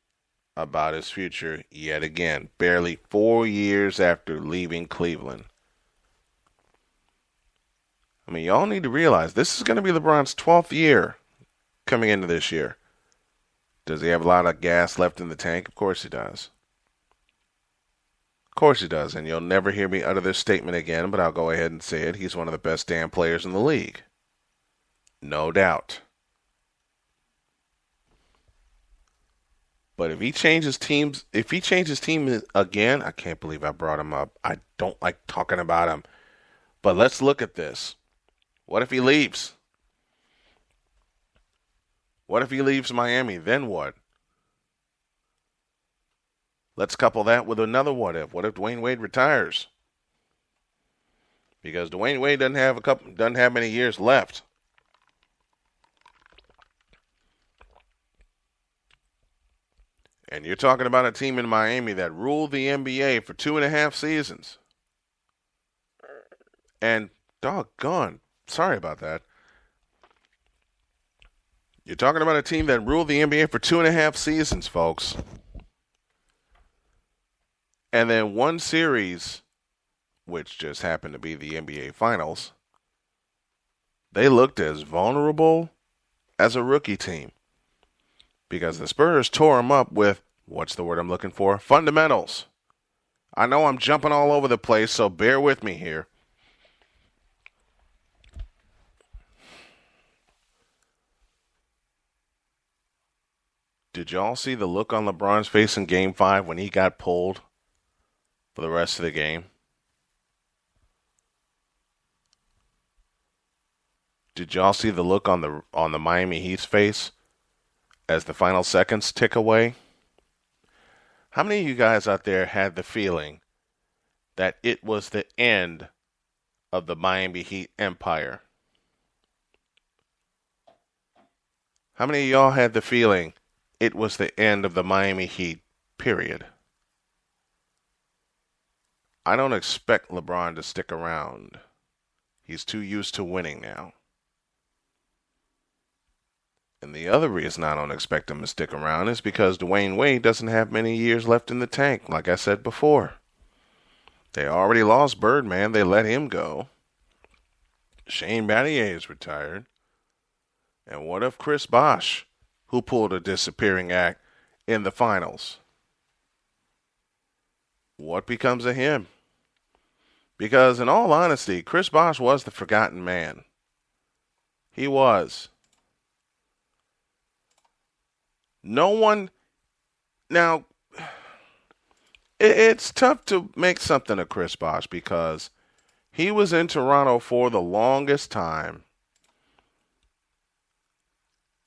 about his future yet again, barely 4 years after leaving Cleveland. I mean, y'all need to realize this is going to be LeBron's 12th year coming into this year. Does he have a lot of gas left in the tank? Of course he does. Of course he does. And you'll never hear me utter this statement again, but I'll go ahead and say it. He's one of the best damn players in the league. No doubt. But if he changes team again, I can't believe I brought him up. I don't like talking about him. But let's look at this. What if he leaves? What if he leaves Miami? Then what? Let's couple that with another what if. What if Dwayne Wade retires? Because Dwayne Wade doesn't have many years left. And you're talking about a team in Miami that ruled the NBA for 2.5 seasons. And doggone, sorry about that. You're talking about a team that ruled the NBA for 2.5 seasons, folks. And then one series, which just happened to be the NBA Finals, they looked as vulnerable as a rookie team. Because the Spurs tore them up with, what's the word I'm looking for? Fundamentals. I know I'm jumping all over the place, so bear with me here. Did y'all see the look on LeBron's face in Game 5 when he got pulled for the rest of the game? Did y'all see the look on the Miami Heat's face as the final seconds tick away? How many of you guys out there had the feeling that it was the end of the Miami Heat empire? How many of y'all had the feeling it was the end of the Miami Heat, period? I don't expect LeBron to stick around. He's too used to winning now. And the other reason I don't expect him to stick around is because Dwayne Wade doesn't have many years left in the tank, like I said before. They already lost Birdman. They let him go. Shane Battier is retired. And what if Chris Bosh, who pulled a disappearing act in the finals? What becomes of him? Because in all honesty, Chris Bosh was the forgotten man. He was. No one. Now, it's tough to make something of Chris Bosh because he was in Toronto for the longest time.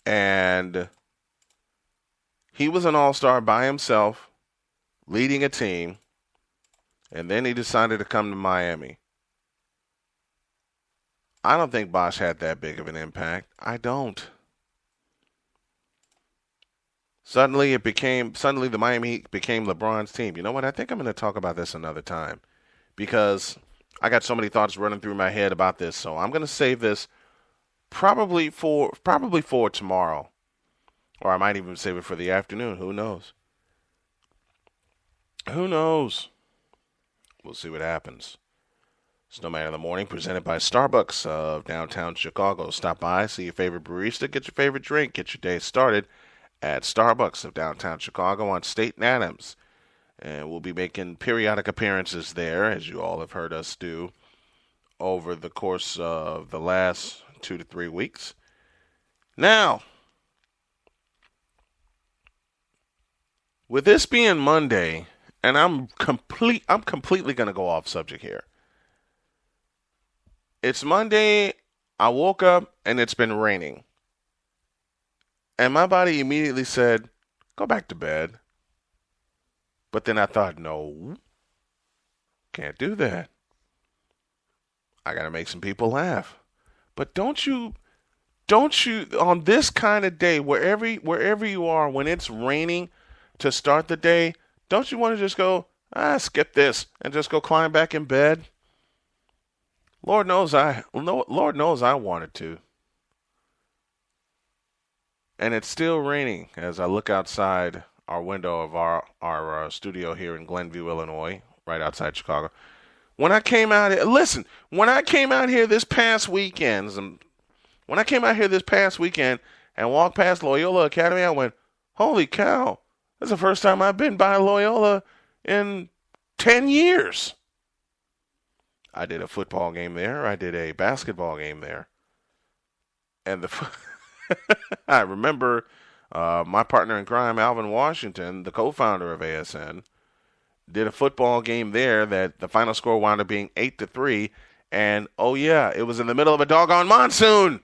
And he was an all-star by himself, leading a team, and then he decided to come to Miami. I don't think Bosh had that big of an impact. I don't. Suddenly the Miami Heat became LeBron's team. You know what? I think I'm going to talk about this another time because I got so many thoughts running through my head about this. So I'm going to save this probably for tomorrow, or I might even save it for the afternoon. Who knows? Who knows? We'll see what happens. Snowman in the Morning, presented by Starbucks of downtown Chicago. Stop by, see your favorite barista, get your favorite drink, get your day started at Starbucks of downtown Chicago on State and Adams. And we'll be making periodic appearances there, as you all have heard us do over the course of the last 2 to 3 weeks. Now, with this being Monday, and I'm completely going to go off subject here. It's Monday, I woke up, and it's been raining. And my body immediately said, go back to bed. But then I thought, no, can't do that. I got to make some people laugh. But don't you, on this kind of day, wherever you are, when it's raining to start the day, don't you want to just go, skip this, and just go climb back in bed? Lord knows I wanted to. And it's still raining as I look outside our window of our studio here in Glenview, Illinois, right outside Chicago. When I came out here this past weekend and walked past Loyola Academy, I went, holy cow, that's the first time I've been by Loyola in 10 years. I did a football game there. I did a basketball game there. And I remember my partner in crime, Alvin Washington, the co-founder of ASN, did a football game there that the final score wound up being 8-3. And, oh, yeah, it was in the middle of a doggone monsoon.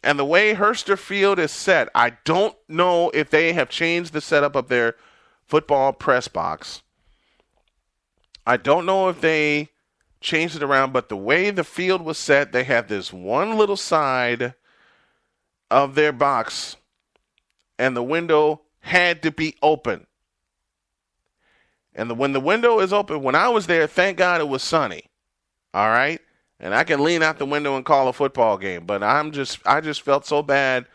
And the way Herster Field is set, I don't know if they have changed the setup of their football press box. I don't know if they changed it around, but the way the field was set, they had this one little side of their box, and the window had to be open. And when the window is open, when I was there, thank God it was sunny. All right? And I can lean out the window and call a football game. But I just felt so bad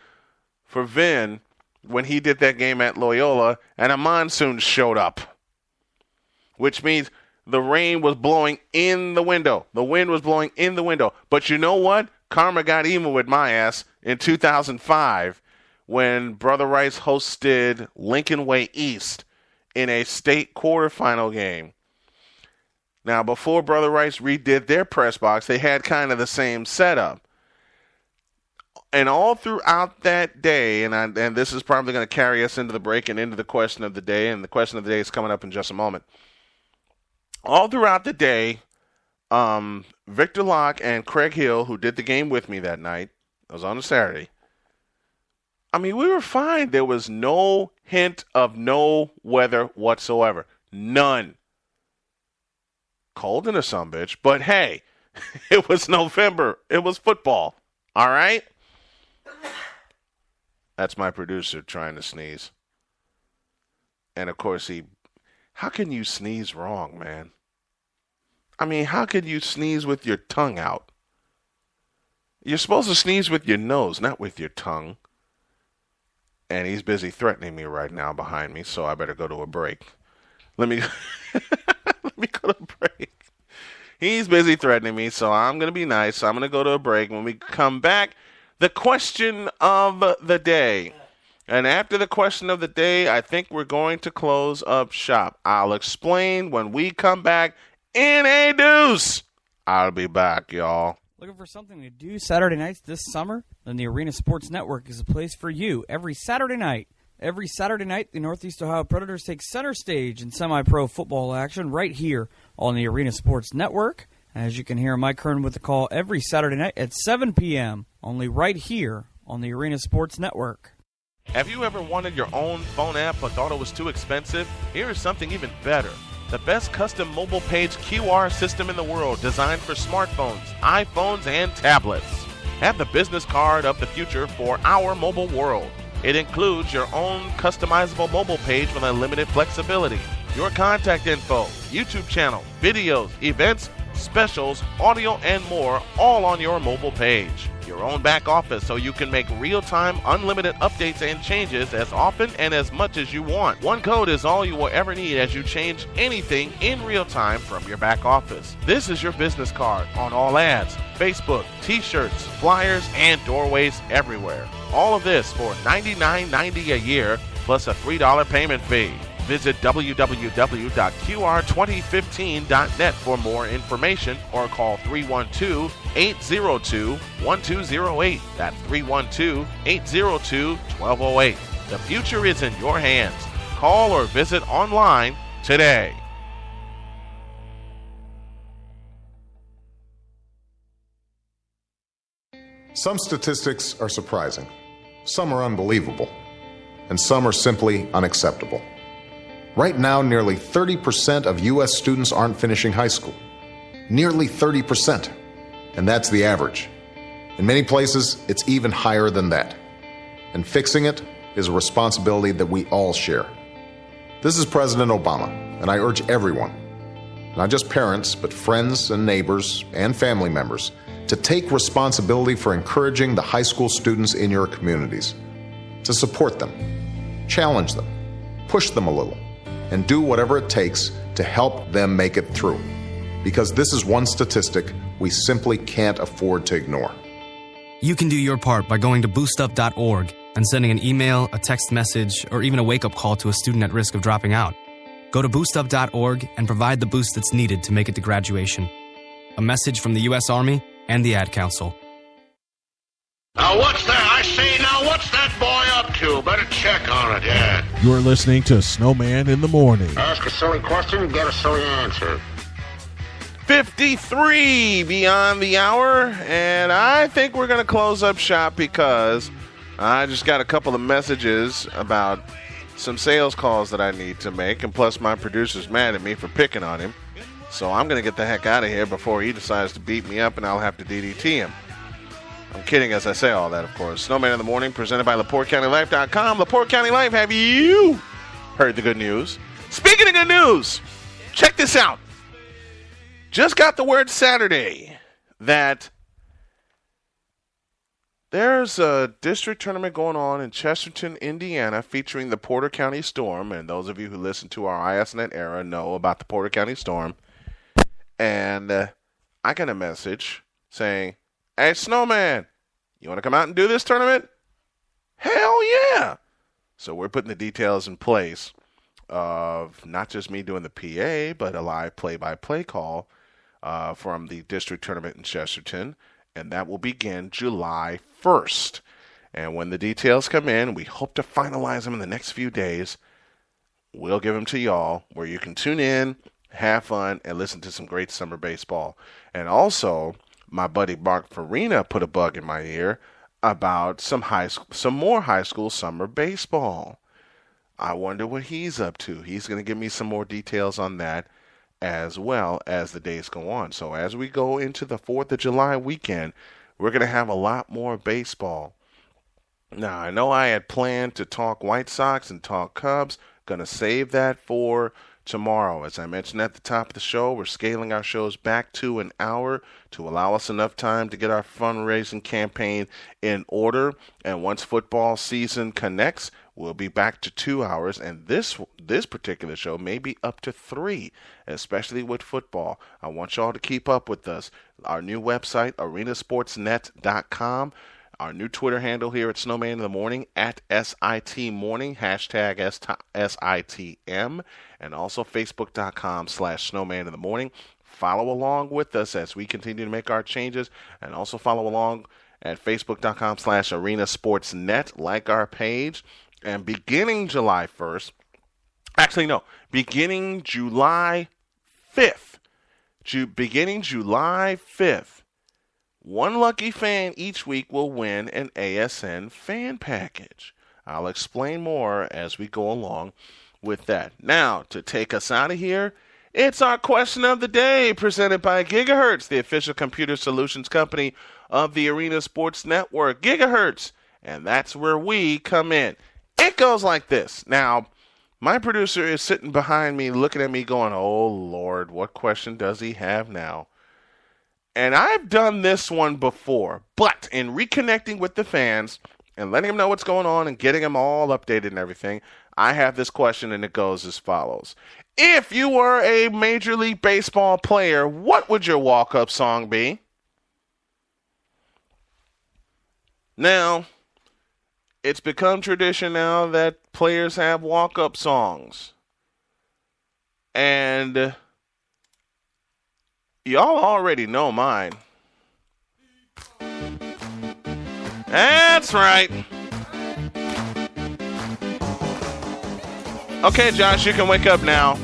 for Vin when he did that game at Loyola, and a monsoon showed up. Which means the rain was blowing in the window. The wind was blowing in the window. But you know what? Karma got even with my ass in 2005 when Brother Rice hosted Lincoln Way East in a state quarterfinal game. Now, before Brother Rice redid their press box, they had kind of the same setup. And all throughout that day, and this is probably going to carry us into the break and into the question of the day, and the question of the day is coming up in just a moment. All throughout the day, Victor Locke and Craig Hill, who did the game with me that night, it was on a Saturday, I mean, we were fine. There was no hint of no weather whatsoever. None. Cold in a sumbitch, but hey, it was November. It was football. All right? That's my producer trying to sneeze. And, of course, how can you sneeze wrong, man? I mean, how could you sneeze with your tongue out? You're supposed to sneeze with your nose, not with your tongue. And he's busy threatening me right now behind me, so I better go to a break. Let me go to a break. He's busy threatening me, so I'm going to be nice. I'm going to go to a break. When we come back, the question of the day. And after the question of the day, I think we're going to close up shop. I'll explain when we come back in a deuce. I'll be back, y'all. Looking for something to do Saturday nights this summer? Then the Arena Sports Network is a place for you every Saturday night. Every Saturday night, the Northeast Ohio Predators take center stage in semi-pro football action right here on the Arena Sports Network. As you can hear Mike Kern with the call every Saturday night at 7 p.m., only right here on the Arena Sports Network. Have you ever wanted your own phone app but thought it was too expensive? Here is something even better. The best custom mobile page QR system in the world, designed for smartphones, iPhones, and tablets. Have the business card of the future for our mobile world. It includes your own customizable mobile page with unlimited flexibility, your contact info, YouTube channel, videos, events, specials, audio, and more, all on your mobile page. Your own back office so you can make real-time, unlimited updates and changes as often and as much as you want. One code is all you will ever need as you change anything in real time from your back office. This is your business card on all ads, Facebook, t-shirts, flyers, and doorways everywhere. All of this for $99.90 a year plus a $3 payment fee. Visit www.qr2015.net for more information or call 312-802-1208. That's 312-802-1208. The future is in your hands. Call or visit online today. Some statistics are surprising, some are unbelievable, and some are simply unacceptable. Right now, nearly 30% of U.S. students aren't finishing high school. Nearly 30%. And that's the average. In many places, it's even higher than that. And fixing it is a responsibility that we all share. This is President Obama, and I urge everyone, not just parents, but friends and neighbors and family members, to take responsibility for encouraging the high school students in your communities, to support them, challenge them, push them a little, and do whatever it takes to help them make it through. Because this is one statistic we simply can't afford to ignore. You can do your part by going to boostup.org and sending an email, a text message, or even a wake-up call to a student at risk of dropping out. Go to boostup.org and provide the boost that's needed to make it to graduation. A message from the U.S. Army and the Ad Council. Now what's that? I say now what's that boy up to? Better check on it, yeah. You're listening to Snowman in the Morning. Ask a silly question, get a silly answer. 53 beyond the hour, and I think we're going to close up shop because I just got a couple of messages about some sales calls that I need to make, and plus my producer's mad at me for picking on him. So I'm going to get the heck out of here before he decides to beat me up and I'll have to DDT him. I'm kidding as I say all that, of course. Snowman in the Morning, presented by LaporteCountyLife.com. LaPorte County Life, have you heard the good news? Speaking of good news, check this out. Just got the word Saturday that there's a district tournament going on in Chesterton, Indiana, featuring the Porter County Storm. And those of you who listen to our ISNet era know about the Porter County Storm. And I got a message saying, "Hey, Snowman, you want to come out and do this tournament?" Hell yeah! So we're putting the details in place of not just me doing the PA, but a live play-by-play call from the district tournament in Chesterton, and that will begin July 1st. And when the details come in, we hope to finalize them in the next few days. We'll give them to y'all, where you can tune in, have fun, and listen to some great summer baseball. And also, my buddy Mark Farina put a bug in my ear about some more high school summer baseball. I wonder what he's up to. He's going to give me some more details on that as well as the days go on. So as we go into the 4th of July weekend, we're going to have a lot more baseball. Now, I know I had planned to talk White Sox and talk Cubs. Going to save that for tomorrow. As I mentioned at the top of the show, we're scaling our shows back to an hour to allow us enough time to get our fundraising campaign in order. And once football season connects, we'll be back to 2 hours. And this particular show may be up to 3, especially with football. I want y'all to keep up with us. Our new website, arenasportsnet.com. Our new Twitter handle here at Snowman in the Morning, at SIT Morning, hashtag SITM, and also Facebook.com/Snowman in the Morning. Follow along with us as we continue to make our changes, and also follow along at Facebook.com/Arenasportsnet, like our page. And beginning July 1st, beginning July 5th, One lucky fan each week will win an ASN fan package. I'll explain more as we go along with that. Now, to take us out of here, it's our question of the day presented by Gigahertz, the official computer solutions company of the Arena Sports Network. Gigahertz, and that's where we come in. It goes like this. Now, my producer is sitting behind me looking at me going, oh, Lord, what question does he have now? And I've done this one before, but in reconnecting with the fans and letting them know what's going on and getting them all updated and everything, I have this question, and it goes as follows. If you were a Major League Baseball player, what would your walk-up song be? Now, it's become tradition now that players have walk-up songs. And y'all already know mine. That's right. Okay, Josh, you can wake up now.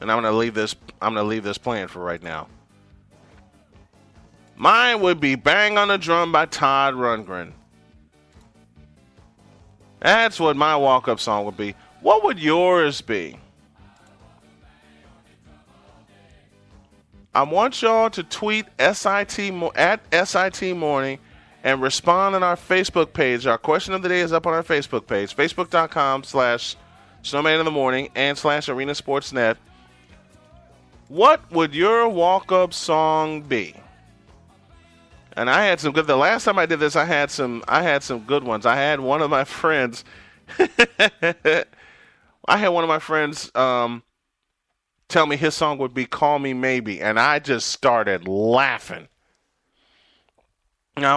And I'm gonna leave this playing for right now. Mine would be Bang on the Drum by Todd Rundgren. That's what my walk-up song would be. What would yours be? I want y'all to tweet at SIT Morning and respond on our Facebook page. Our question of the day is up on our Facebook page, facebook.com/Snowman in the Morning and /Arena Sportsnet. What would your walk-up song be? And I had some good. The last time I did this, I had some good ones. I had one of my friends. Tell me his song would be "Call Me Maybe," and I just started laughing. Now,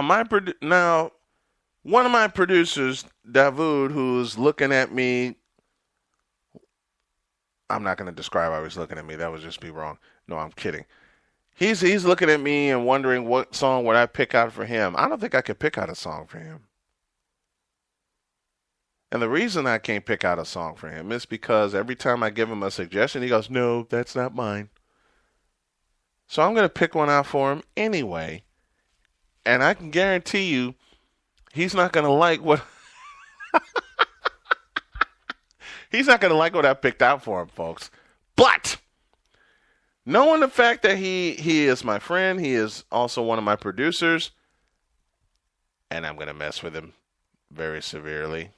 one of my producers, Davoud, who's looking at me. I'm not going to describe how he's looking at me. That would just be wrong. No, I'm kidding. He's looking at me and wondering what song would I pick out for him. I don't think I could pick out a song for him. And the reason I can't pick out a song for him is because every time I give him a suggestion, he goes, no, that's not mine. So I'm going to pick one out for him anyway. And I can guarantee you he's not going to like what he's not going to like what I picked out for him, folks. But knowing the fact that he is my friend, he is also one of my producers, and I'm going to mess with him very severely.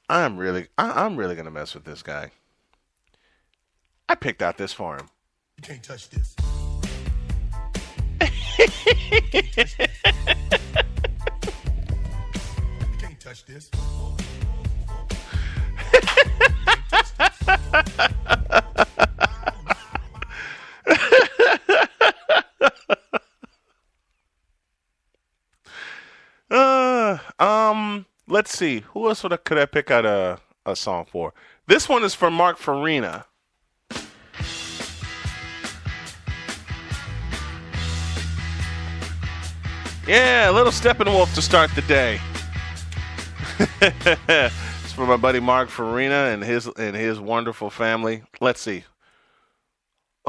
I'm really going to mess with this guy. I picked out this for him. You can't touch this. You can't touch this. Let's see. Who else could I pick out a song for? This one is for Mark Farina. Yeah, a little Steppenwolf to start the day. It's for my buddy Mark Farina and his wonderful family. Let's see.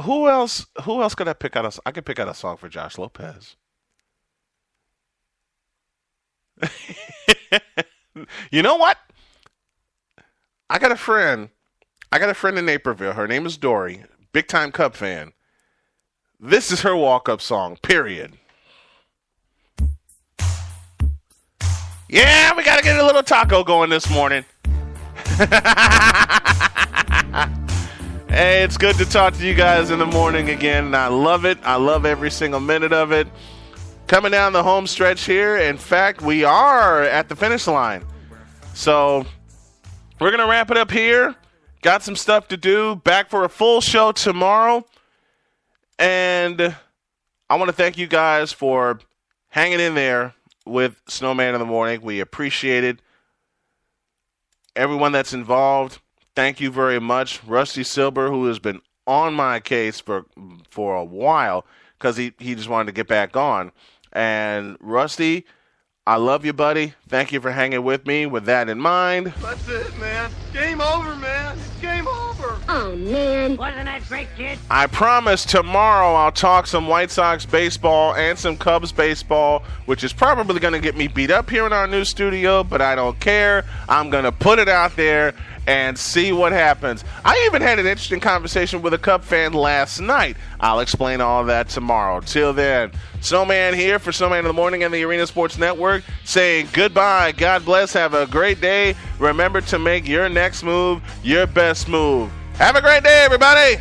Who else could I pick out? I could pick out a song for Josh Lopez. You know what? I got a friend in Naperville. Her name is Dory. Big time Cub fan. This is her walk-up song, period. Yeah, we got to get a little taco going this morning. Hey, it's good to talk to you guys in the morning again, and I love it. I love every single minute of it. Coming down the home stretch here. In fact, we are at the finish line. So we're going to wrap it up here. Got some stuff to do. Back for a full show tomorrow. And I want to thank you guys for hanging in there with Snowman in the Morning. We appreciate it. Everyone that's involved, thank you very much. Rusty Silber, who has been on my case for a while because he just wanted to get back on. And Rusty, I love you, buddy. Thank you for hanging with me with that in mind. That's it, man. Game over, man. It's game over. Oh, man. Wasn't that great, kid? I promise tomorrow I'll talk some White Sox baseball and some Cubs baseball, which is probably going to get me beat up here in our new studio, but I don't care. I'm going to put it out there and see what happens. I even had an interesting conversation with a Cub fan last night. I'll explain all that tomorrow. Till then, Snowman here for Snowman in the Morning and the Arena Sports Network, saying goodbye. God bless. Have a great day. Remember to make your next move your best move. Have a great day, everybody.